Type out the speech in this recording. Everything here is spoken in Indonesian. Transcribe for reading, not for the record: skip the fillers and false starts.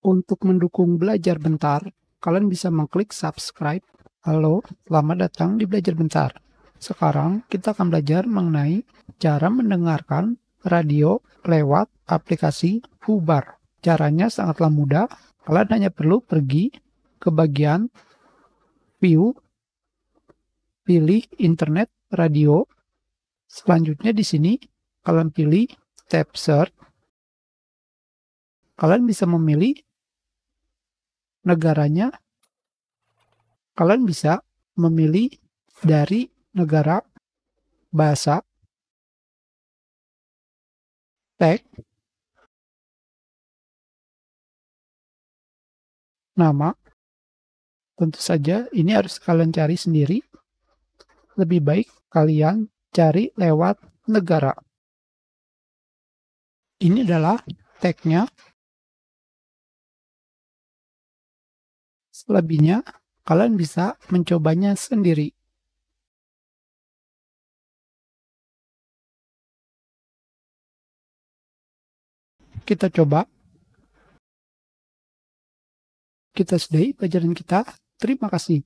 Untuk mendukung Belajar Bentar, kalian bisa mengklik subscribe. Halo, selamat datang di Belajar Bentar. Sekarang kita akan belajar mengenai cara mendengarkan radio lewat aplikasi Fubar. Caranya sangatlah mudah. Kalian hanya perlu pergi ke bagian View, pilih Internet Radio. Selanjutnya di sini kalian pilih tab Search. Kalian bisa memilih negaranya. Kalian bisa memilih dari negara, bahasa, tag, nama. Tentu saja ini harus kalian cari sendiri. Lebih baik kalian cari lewat negara. Ini adalah tagnya. Selebihnya kalian bisa mencobanya sendiri. Kita coba. Kita sudahi pelajaran kita. Terima kasih.